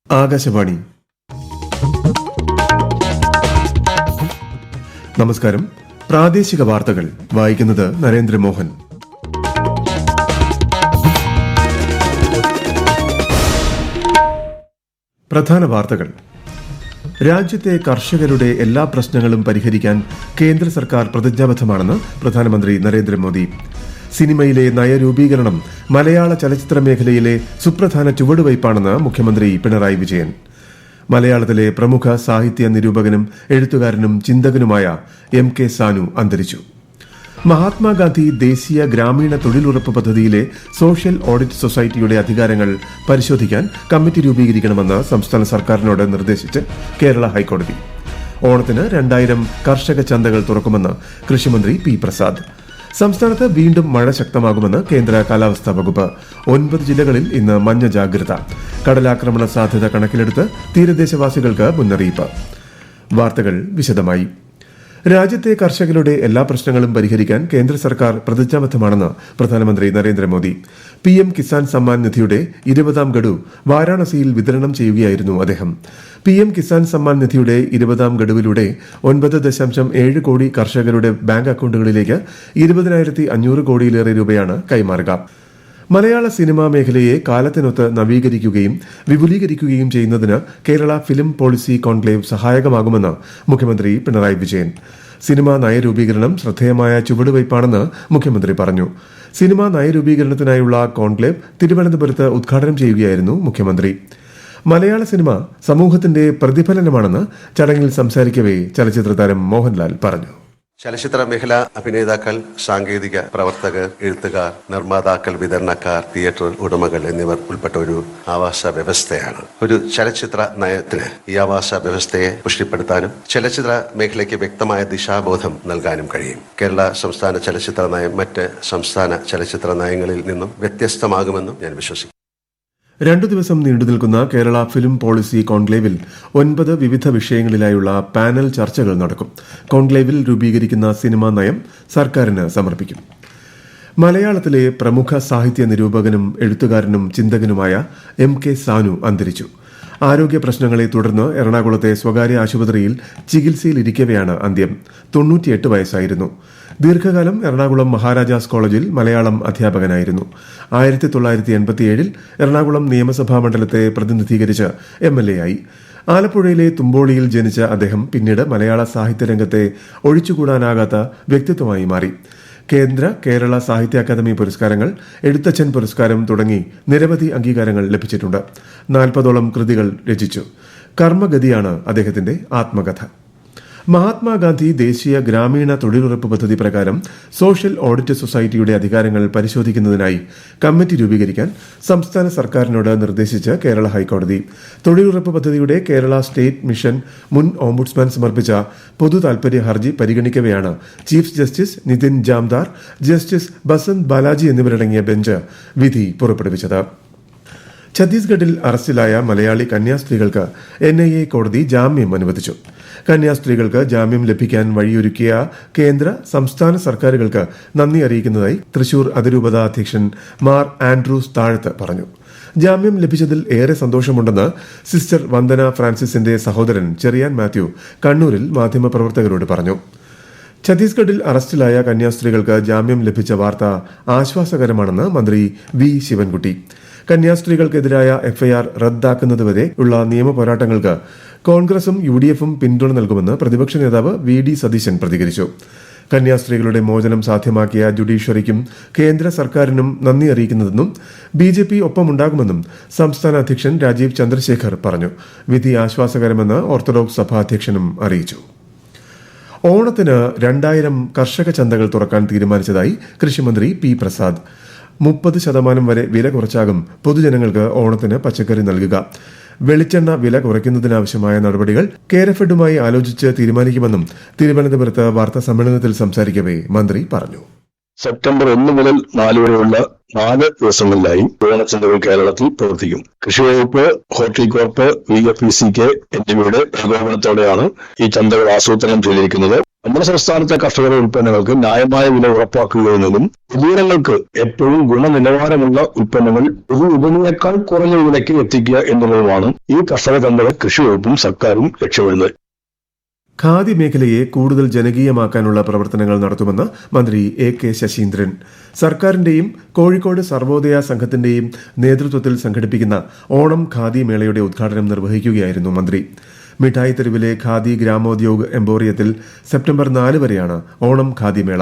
ആകാശവാണി. നമസ്കാരം. പ്രാദേശിക വാർത്തകൾ വായിക്കുന്നത് നരേന്ദ്രമോഹൻ. പ്രധാന വാർത്തകൾ. രാജ്യത്തെ കർഷകരുടെ എല്ലാ പ്രശ്നങ്ങളും പരിഹരിക്കാൻ കേന്ദ്ര സർക്കാർ പ്രതിജ്ഞാബദ്ധമാണെന്ന് പ്രധാനമന്ത്രി നരേന്ദ്രമോദി. സിനിമയിലെ നയരൂപീകരണം മലയാള ചലച്ചിത്ര മേഖലയിലെ സുപ്രധാന ചുവടുവയ്പാണെന്ന് മുഖ്യമന്ത്രി പിണറായി വിജയൻ. മലയാളത്തിലെ പ്രമുഖ സാഹിത്യ നിരൂപകനും എഴുത്തുകാരനും ചിന്തകനുമായ MK സാനു അന്തരിച്ചു. മഹാത്മാഗാന്ധി ദേശീയ ഗ്രാമീണ തൊഴിലുറപ്പ് പദ്ധതിയിലെ സോഷ്യൽ ഓഡിറ്റ് സൊസൈറ്റിയുടെ അധികാരങ്ങൾ പരിശോധിക്കാൻ കമ്മിറ്റി രൂപീകരിക്കണമെന്ന് സംസ്ഥാന സർക്കാരിനോട് നിർദ്ദേശിച്ച് കേരള ഹൈക്കോടതി. ഓണത്തിന് 2000 കർഷക ചന്തകൾ തുറക്കുമെന്ന് കൃഷിമന്ത്രി P. പ്രസാദ്. സംസ്ഥാനത്ത് വീണ്ടും മഴ ശക്തമാകുമെന്ന് കേന്ദ്ര കാലാവസ്ഥാ വകുപ്പ്. 9 ജില്ലകളിൽ ഇന്ന് മഞ്ഞ ജാഗ്രത. കടലാക്രമണ സാധ്യത കണക്കിലെടുത്ത് തീരദേശവാസികൾക്ക് മുന്നറിയിപ്പ്. വാർത്തകൾ വിശദമായി. രാജ്യത്തെ കർഷകരുടെ എല്ലാ പ്രശ്നങ്ങളും പരിഹരിക്കാൻ കേന്ദ്ര സർക്കാർ പ്രതിജ്ഞാബദ്ധമാണെന്ന് പ്രധാനമന്ത്രി നരേന്ദ്രമോദി. PM കിസാൻ സമ്മാൻ നിധിയുടെ 20ാം ഗഡു വാരാണസിയിൽ വിതരണം ചെയ്യുകയായിരുന്നു അദ്ദേഹം. PM കിസാൻ സമ്മാൻ നിധിയുടെ 20ാം ഗഡുവിലൂടെ 9.7 കോടി കർഷകരുടെ ബാങ്ക് അക്കൌണ്ടുകളിലേക്ക് 20,500 കോടിയിലേറെ രൂപയാണ് കൈമാറുക. മലയാള സിനിമാ മേഖലയെ കാലത്തിനൊത്ത് നവീകരിക്കുകയും വിപുലീകരിക്കുകയും ചെയ്യുന്നതിന് കേരള ഫിലിം പോളിസി കോൺക്ലേവ് സഹായകമാകുമെന്ന് മുഖ്യമന്ത്രി പിണറായി വിജയൻ. സിനിമാ നയരൂപീകരണം ശ്രദ്ധേയമായ ചുവടുവയ്പാണെന്ന് മുഖ്യമന്ത്രി പറഞ്ഞു. സിനിമാ നയരൂപീകരണത്തിനായുള്ള കോൺക്ലേവ് തിരുവനന്തപുരത്ത് ഉദ്ഘാടനം ചെയ്യുകയായിരുന്നു മുഖ്യമന്ത്രി. മലയാള സിനിമ സമൂഹത്തിന്റെ പ്രതിഫലനമാണെന്ന് ചടങ്ങിൽ സംസാരിക്കവേ ചലച്ചിത്ര താരം മോഹൻലാൽ പറഞ്ഞു. ചലച്ചിത്ര മേഖല അഭിനേതാക്കൾ, സാങ്കേതിക പ്രവർത്തകർ, എഴുത്തുകാർ, നിർമ്മാതാക്കൾ, വിതരണക്കാർ, തിയേറ്റർ ഉടമകൾ എന്നിവർ ഉൾപ്പെട്ട ഒരു ആവാസ വ്യവസ്ഥയാണ്. ഒരു ചലച്ചിത്ര നയത്തിന് ഈ ആവാസ വ്യവസ്ഥയെ പുഷ്ടിപ്പെടുത്താനും ചലച്ചിത്ര മേഖലയ്ക്ക് വ്യക്തമായ ദിശാബോധം നൽകാനും കഴിയും. കേരള സംസ്ഥാന ചലച്ചിത്ര നയം മറ്റ് സംസ്ഥാന ചലച്ചിത്ര നയങ്ങളിൽ നിന്നും വ്യത്യസ്തമാകുമെന്നും ഞാൻ വിശ്വസിക്കുന്നു. 2 ദിവസം നീണ്ടുനിൽക്കുന്ന കേരള ഫിലിം പോളിസി കോൺക്ലേവിൽ 9 വിവിധ വിഷയങ്ങളിലായുള്ള പാനൽ ചർച്ചകൾ നടക്കും. കോൺക്ലേവിൽ രൂപീകരിക്കുന്ന സിനിമാ നയം സർക്കാരിന് സമർപ്പിക്കും. മലയാളത്തിലെ പ്രമുഖ സാഹിത്യ നിരൂപകനും എഴുത്തുകാരനും ചിന്തകനുമായ MK സാനു അന്തരിച്ചു. ആരോഗ്യ പ്രശ്നങ്ങളെ തുടർന്ന് എറണാകുളത്തെ സ്വകാര്യ ആശുപത്രിയിൽ ചികിത്സയിലിരിക്കവെയാണ് അന്ത്യം. 98 വയസ്സായിരുന്നു. ദീർഘകാലം എറണാകുളം മഹാരാജാസ് കോളേജിൽ മലയാളം അധ്യാപകനായിരുന്നു. 1987 എറണാകുളം നിയമസഭാ മണ്ഡലത്തെ പ്രതിനിധീകരിച്ച് MLA ആയി. ആലപ്പുഴയിലെ തുമ്പോളിയിൽ ജനിച്ച അദ്ദേഹം പിന്നീട് മലയാള സാഹിത്യരംഗത്തെ ഒഴിച്ചുകൂടാനാകാത്ത വ്യക്തിത്വമായി മാറി. കേന്ദ്ര കേരള സാഹിത്യ അക്കാദമി പുരസ്കാരങ്ങൾ, എഴുത്തച്ഛൻ പുരസ്കാരം തുടങ്ങി നിരവധി അംഗീകാരങ്ങൾ ലഭിച്ചിട്ടുണ്ട്. 40ഓളം കൃതികൾ രചിച്ചു. കർമ്മഗതിയാണ് അദ്ദേഹത്തിന്റെ ആത്മകഥ. മഹാത്മാഗാന്ധി ദേശീയ ഗ്രാമീണ തൊഴിലുറപ്പ് പദ്ധതി പ്രകാരം സോഷ്യൽ ഓഡിറ്റ് സൊസൈറ്റിയുടെ അധികാരങ്ങൾ പരിശോധിക്കുന്നതിനായി കമ്മിറ്റി രൂപീകരിക്കാൻ സംസ്ഥാന സർക്കാരിനോട് നിർദ്ദേശിച്ച് കേരള ഹൈക്കോടതി. തൊഴിലുറപ്പ് പദ്ധതിയുടെ കേരള സ്റ്റേറ്റ് മിഷൻ മുൻ ഓംബുഡ്സ്മാൻ സമർപ്പിച്ച പൊതു താൽപര്യ ഹർജി പരിഗണിക്കവെയാണ് chief justice Nitin Jamdar, justice Basant Balaji എന്നിവരടങ്ങിയ ബെഞ്ച് വിധി പുറപ്പെടുവിച്ചത്. ഛത്തീസ്ഗഡിൽ അറസ്റ്റിലായ മലയാളി കന്യാസ്ത്രീകൾക്ക് NIA കോടതി ജാമ്യം അനുവദിച്ചു. കന്യാസ്ത്രീകൾക്ക് ജാമ്യം ലഭിക്കാൻ വഴിയൊരുക്കിയ കേന്ദ്ര സംസ്ഥാന സർക്കാരുകൾക്ക് നന്ദി അറിയിക്കുന്നതായി തൃശൂർ അതിരൂപത അധ്യക്ഷൻ മാർ ആൻഡ്രൂസ് താഴത്ത് പറഞ്ഞു. ജാമ്യം ലഭിച്ചതിൽ ഏറെ സന്തോഷമുണ്ടെന്ന് സിസ്റ്റർ വന്ദന ഫ്രാൻസിസിന്റെ സഹോദരൻ ചെറിയാൻ മാത്യു കണ്ണൂരിൽ മാധ്യമപ്രവർത്തകരോട് പറഞ്ഞു. ഛത്തീസ്ഗഡിൽ അറസ്റ്റിലായ കന്യാസ്ത്രീകൾക്ക് ജാമ്യം ലഭിച്ച വാർത്ത ആശ്വാസകരമാണെന്ന് മന്ത്രി V. ശിവൻകുട്ടി. കന്യാസ്ത്രീകൾക്കെതിരായ FIR റദ്ദാക്കുന്നതുവരെ ഉള്ള നിയമ പോരാട്ടങ്ങൾക്ക് കോൺഗ്രസും UDFും പിന്തുണ നൽകുമെന്ന് പ്രതിപക്ഷ നേതാവ് VD സതീശൻ പ്രതികരിച്ചു. കന്യാസ്ത്രീകളുടെ മോചനം സാധ്യമാക്കിയ ജുഡീഷ്യറിക്കും കേന്ദ്ര സർക്കാരിനും നന്ദി അറിയിക്കുന്നതെന്നും BJP ഒപ്പമുണ്ടാകുമെന്നും സംസ്ഥാന അധ്യക്ഷൻ രാജീവ് ചന്ദ്രശേഖർ പറഞ്ഞു. വിധി ആശ്വാസകരമെന്ന് ഓർത്തഡോക്സ് സഭാ അധ്യക്ഷനും അറിയിച്ചു. ഓണത്തിന് 2000 കർഷക ചന്തകൾ തുറക്കാൻ തീരുമാനിച്ചതായി കൃഷിമന്ത്രി P. പ്രസാദ്. 30% വരെ വില കുറച്ചാകും പൊതുജനങ്ങൾക്ക് ഓണത്തിന് പച്ചക്കറി നൽകുക. വെളിച്ചെണ്ണ വില കുറയ്ക്കുന്നതിനാവശ്യമായ നടപടികൾ കേരഫെഡുമായി ആലോചിച്ച് തീരുമാനിക്കുമെന്നും തിരുവനന്തപുരത്ത് വാർത്താ സമ്മേളനത്തിൽ സംസാരിക്കവേ മന്ത്രി പറഞ്ഞു. സെപ്റ്റംബർ 1 മുതൽ 4 വരെയുള്ള 4 ദിവസങ്ങളിലായി ഓണച്ചന്തകൾ കേരളത്തിൽ പ്രവർത്തിക്കും. കൃഷിവകുപ്പ്, ഹോർട്ടികോർപ്പ്, VFECK എന്നിവയുടെ ഏകോപനത്തോടെയാണ് ഈ ചന്തകൾ ആസൂത്രണം ചെയ്തിരിക്കുന്നത്. നമ്മുടെ സംസ്ഥാനത്തെ കർഷകരുടെ ഉൽപ്പന്നങ്ങൾക്ക് ന്യായമായ വില ഉറപ്പാക്കുക എന്നതും പൊതുജനങ്ങൾക്ക് എപ്പോഴും ഗുണനിലവാരമുള്ള ഉൽപ്പന്നങ്ങൾ ഒരു വിപണിയേക്കാൾ കുറഞ്ഞ വിലയ്ക്ക് എത്തിക്കുക എന്നുള്ളതുമാണ് ഈ കർഷക ചന്തകൾ കൃഷി വകുപ്പും സർക്കാരും ലക്ഷ്യമിടുന്നത്. ഖാദി മേഖലയെ കൂടുതൽ ജനകീയമാക്കാനുള്ള പ്രവർത്തനങ്ങൾ നടത്തുമെന്ന് മന്ത്രി AK ശശീന്ദ്രൻ. സർക്കാരിന്റെയും കോഴിക്കോട് സർവോദയ സംഘത്തിന്റെയും നേതൃത്വത്തിൽ സംഘടിപ്പിക്കുന്ന ഓണം ഖാദി മേളയുടെ ഉദ്ഘാടനം നിർവഹിക്കുകയായിരുന്നു മന്ത്രി. മിഠായി തെരുവിലെ ഖാദി ഗ്രാമോദ്യോഗ് എംപോറിയത്തിൽ സെപ്റ്റംബർ 4 വരെയാണ് ഓണം ഖാദി മേള.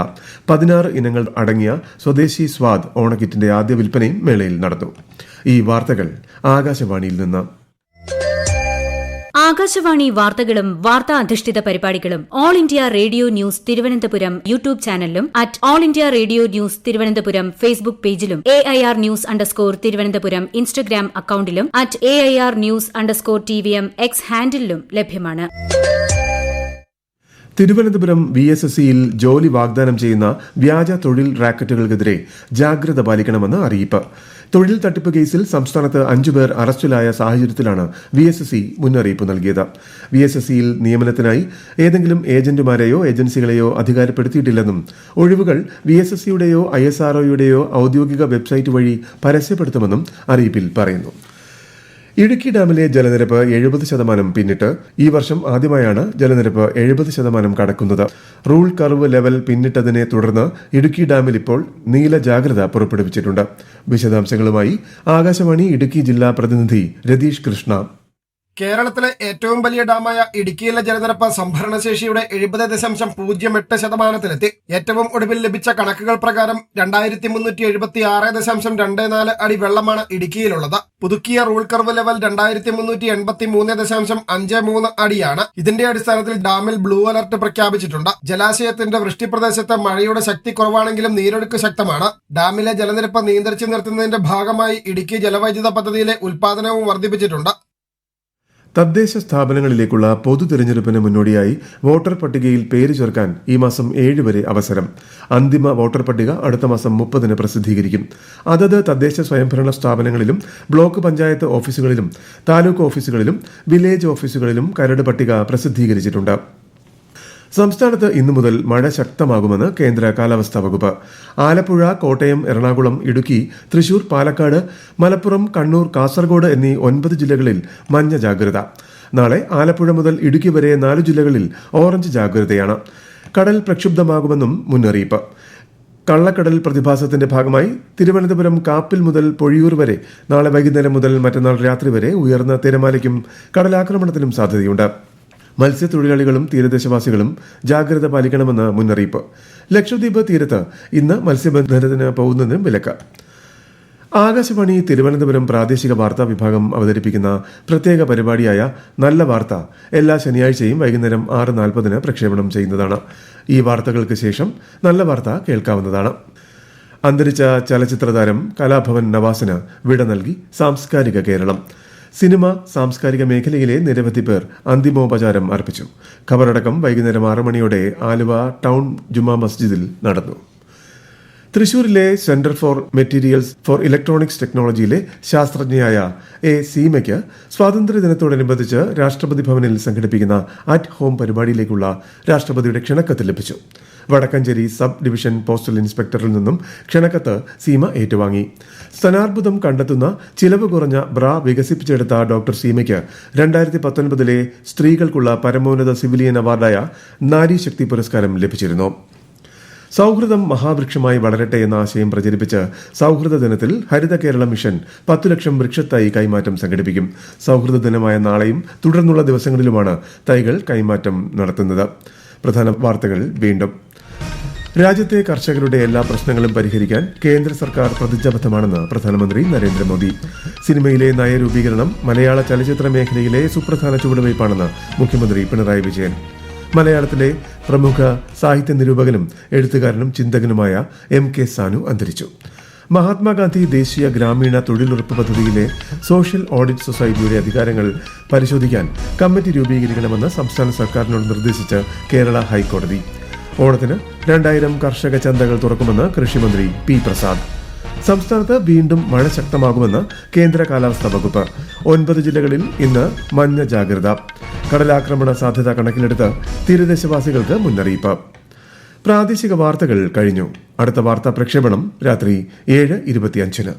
16 ഇനങ്ങൾ അടങ്ങിയ സ്വദേശി സ്വാദ് ഓണക്കിറ്റിന്റെ ആദ്യ വിൽപ്പനയും മേളയിൽ നടന്നു. ഈ വാർത്തകൾ ആകാശവാണിയിൽ നിന്ന്. ആകാശവാണി വാർത്തകളും വാർത്താ അധിഷ്ഠിത പരിപാടികളും All India Radio News Thiruvananthapuram YouTube ചാനലിലും @All India Radio News Thiruvananthapuram Facebook പേജിലും AIR ന്യൂസ് _ ഇൻസ്റ്റഗ്രാം അക്കൌണ്ടിലും @AIR ന്യൂസ് _ X ഹാൻഡിലും ലഭ്യമാണ്. തിരുവനന്തപുരം VSSCയിൽ ജോലി വാഗ്ദാനം ചെയ്യുന്ന വ്യാജ തൊഴിൽ റാക്കറ്റുകൾക്കെതിരെ ജാഗ്രത പാലിക്കണമെന്ന് അറിയിപ്പ്. തൊഴിൽ തട്ടിപ്പ് കേസിൽ സംസ്ഥാനത്ത് 5 പേർ അറസ്റ്റിലായ സാഹചര്യത്തിലാണ് VSSC മുന്നറിയിപ്പ് നൽകിയത്. VSSCയിൽ നിയമനത്തിനായി ഏതെങ്കിലും ഏജന്റുമാരെയോ ഏജൻസികളെയോ അധികാരപ്പെടുത്തിയിട്ടില്ലെന്നും ഒഴിവുകൾ VSSCയുടെയോ ISROയുടെയോ ഔദ്യോഗിക വെബ്സൈറ്റ് വഴി പരസ്യപ്പെടുത്തുമെന്നും അറിയിപ്പിൽ പറയുന്നു. ഇടുക്കി ഡാമിലെ ജലനിരപ്പ് 70% പിന്നിട്ട് ഈ വർഷം ആദ്യമായാണ് ജലനിരപ്പ് 70% കടക്കുന്നത്. റൂൾ കർവ് ലെവൽ പിന്നിട്ടതിനെ തുടർന്ന് ഇടുക്കി ഡാമിൽ ഇപ്പോൾ നീല ജാഗ്രത പുറപ്പെടുവിച്ചിട്ടുണ്ട്. വിശദാംശങ്ങളുമായി ആകാശവാണി ഇടുക്കി ജില്ലാ പ്രതിനിധി രതീഷ് കൃഷ്ണ. കേരളത്തിലെ ഏറ്റവും വലിയ ഡാമായ ഇടുക്കിയിലെ ജലനിരപ്പ് സംഭരണശേഷിയുടെ 70.08%. ഏറ്റവും ഒടുവിൽ ലഭിച്ച കണക്കുകൾ പ്രകാരം 2376.24 അടി വെള്ളമാണ് ഇടുക്കിയിലുള്ളത്. പുതുക്കിയ റൂൾ കർവ് ലെവൽ 2383.53 അടിയാണ്. ഇതിന്റെ അടിസ്ഥാനത്തിൽ ഡാമിൽ ബ്ലൂ അലർട്ട് പ്രഖ്യാപിച്ചിട്ടുണ്ട്. ജലാശയത്തിന്റെ വൃഷ്ടിപ്രദേശത്ത് മഴയുടെ ശക്തി കുറവാണെങ്കിലും നീരൊഴുക്ക് ശക്തമാണ്. ഡാമിലെ ജലനിരപ്പ് നിയന്ത്രിച്ചു നിർത്തുന്നതിന്റെ ഭാഗമായി ഇടുക്കി ജലവൈദ്യുത പദ്ധതിയിലെ ഉൽപാദനവും വർദ്ധിപ്പിച്ചിട്ടുണ്ട്. തദ്ദേശ സ്ഥാപനങ്ങളിലേക്കുള്ള പൊതു തെരഞ്ഞെടുപ്പിന് മുന്നോടിയായി വോട്ടർ പട്ടികയിൽ പേര് ചേർക്കാൻ ഈ മാസം 7 വരെ അവസരം. അന്തിമ വോട്ടർ പട്ടിക അടുത്ത മാസം 30 പ്രസിദ്ധീകരിക്കും. അതത് തദ്ദേശ സ്വയംഭരണ സ്ഥാപനങ്ങളിലും ബ്ലോക്ക് പഞ്ചായത്ത് ഓഫീസുകളിലും താലൂക്ക് ഓഫീസുകളിലും വില്ലേജ് ഓഫീസുകളിലും കരട് പട്ടിക പ്രസിദ്ധീകരിച്ചിട്ടുണ്ട്. സംസ്ഥാനത്ത് ഇന്നു മുതൽ മഴ ശക്തമാകുമെന്ന് കേന്ദ്ര കാലാവസ്ഥാ വകുപ്പ്. ആലപ്പുഴ, കോട്ടയം, എറണാകുളം, ഇടുക്കി, തൃശൂർ, പാലക്കാട്, മലപ്പുറം, കണ്ണൂർ, കാസർഗോഡ് എന്നീ 9 ജില്ലകളിൽ മഞ്ഞ ജാഗ്രത. നാളെ ആലപ്പുഴ മുതൽ ഇടുക്കി വരെ 4 ജില്ലകളിൽ ഓറഞ്ച് ജാഗ്രതയാണ്. കടൽ പ്രക്ഷുബ്ധമാകുമെന്നും മുന്നറിയിപ്പ്. കള്ളക്കടൽ പ്രതിഭാസത്തിന്റെ ഭാഗമായി തിരുവനന്തപുരം കാപ്പിൽ മുതൽ പൊഴിയൂർ വരെ നാളെ വൈകുന്നേരം മുതൽ മറ്റന്നാൾ രാത്രി വരെ ഉയർന്ന തിരമാലയ്ക്കും കടലാക്രമണത്തിനും സാധ്യതയുണ്ട്. മത്സ്യത്തൊഴിലാളികളും തീരദേശവാസികളും ജാഗ്രത പാലിക്കണമെന്ന് മുന്നറിയിപ്പ്. ലക്ഷദ്വീപ് തീരത്ത് ഇന്ന് മത്സ്യബന്ധനത്തിന് പോകുന്നതിനും വിലക്ക്. ആകാശവാണി തിരുവനന്തപുരം പ്രാദേശിക വാർത്താ വിഭാഗം അവതരിപ്പിക്കുന്ന പ്രത്യേക പരിപാടിയായ നല്ല വാർത്ത എല്ലാ ശനിയാഴ്ചയും വൈകുന്നേരം 6:40 പ്രക്ഷേപണം ചെയ്യുന്നതാണ്. ഈ വാർത്തകൾക്ക് ശേഷം നല്ല വാർത്ത കേൾക്കാവുന്നതാണ്. അന്തരിച്ച ചലച്ചിത്രതാരം കലാഭവൻ നവാസിന് വിട നൽകി സാംസ്കാരിക കേരളം. സിനിമ, സാംസ്കാരിക മേഖലയിലെ നിരവധി പേർ അന്തിമോപചാരം അർപ്പിച്ചു. ഖബറടക്കം വൈകുന്നേരം 6 മണിയോടെ ആലുവ ടൗൺ ജുമാ മസ്ജിദിൽ നടന്നു. തൃശൂരിലെ centre for materials for electronics ടെക്നോളജിയിലെ ശാസ്ത്രജ്ഞയായ സീമയ്ക്ക് സ്വാതന്ത്ര്യദിനത്തോടനുബന്ധിച്ച് രാഷ്ട്രപതി ഭവനിൽ സംഘടിപ്പിക്കുന്ന അറ്റ് ഹോം പരിപാടിയിലേക്കുള്ള രാഷ്ട്രപതിയുടെ ക്ഷണക്കത്ത് ലഭിച്ചു. വടക്കഞ്ചേരി സബ് ഡിവിഷൻ പോസ്റ്റൽ ഇൻസ്പെക്ടറിൽ നിന്നും ക്ഷണക്കത്ത് സീമ ഏറ്റുവാങ്ങി. സ്തനാർബുദം കണ്ടെത്തുന്ന ചിലവ് കുറഞ്ഞ ബ്രാ വികസിപ്പിച്ചെടുത്ത ഡോക്ടർ സീമയ്ക്ക് 2019 സ്ത്രീകൾക്കുള്ള പരമോന്നത സിവിലിയൻ അവാർഡായ നാരീശക്തി പുരസ്കാരം ലഭിച്ചിരുന്നു. സൗഹൃദം മഹാവൃക്ഷമായി വളരട്ടെ എന്ന ആശയം പ്രചരിപ്പിച്ച് സൗഹൃദ ദിനത്തിൽ ഹരിത കേരള മിഷൻ 10 ലക്ഷം വൃക്ഷത്തൈ കൈമാറ്റം സംഘടിപ്പിക്കും. സൗഹൃദ ദിനമായ നാളെയും തുടർന്നുള്ള ദിവസങ്ങളിലുമാണ് തൈകൾ കൈമാറ്റം നടത്തുന്നത്. പ്രധാന വാർത്തകൾ വീണ്ടും. രാജ്യത്തെ കർഷകരുടെ എല്ലാ പ്രശ്നങ്ങളും പരിഹരിക്കാൻ കേന്ദ്ര സർക്കാർ പ്രതിജ്ഞാബദ്ധമാണെന്ന് പ്രധാനമന്ത്രി നരേന്ദ്രമോദി. സിനിമയിലെ നയരൂപീകരണം മലയാള ചലച്ചിത്ര മേഖലയിലെ സുപ്രധാന ചുവടുവയ്പ്പാണെന്ന് മുഖ്യമന്ത്രി പിണറായി വിജയൻ. മലയാളത്തിലെ പ്രമുഖ സാഹിത്യ നിരൂപകനും എഴുത്തുകാരനും ചിന്തകനുമായ MK സാനു അന്തരിച്ചു. മഹാത്മാഗാന്ധി ദേശീയ ഗ്രാമീണ തൊഴിലുറപ്പ് പദ്ധതിയിലെ സോഷ്യൽ ഓഡിറ്റ് സൊസൈറ്റിയുടെ അധികാരങ്ങൾ പരിശോധിക്കാൻ കമ്മിറ്റി രൂപീകരിക്കണമെന്ന് സംസ്ഥാന സർക്കാരിനോട് നിർദ്ദേശിച്ച് കേരള ഹൈക്കോടതി. ഓണത്തിന് 2000 കർഷക ചന്തകൾ തുറക്കുമെന്ന് കൃഷിമന്ത്രി P. പ്രസാദ്. സംസ്ഥാനത്ത് വീണ്ടും മഴ ശക്തമാകുമെന്ന് കേന്ദ്ര കാലാവസ്ഥാ വകുപ്പ്. 9 ജില്ലകളിൽ ഇന്ന് മഞ്ഞ ജാഗ്രത. കടലാക്രമണ സാധ്യത കണക്കിലെടുത്ത് തീരദേശവാസികൾക്ക് മുന്നറിയിപ്പ്. പ്രാദേശിക വാർത്തകൾ കഴിഞ്ഞു. അടുത്ത വാർത്താ പ്രക്ഷേപണം രാത്രി 7:25.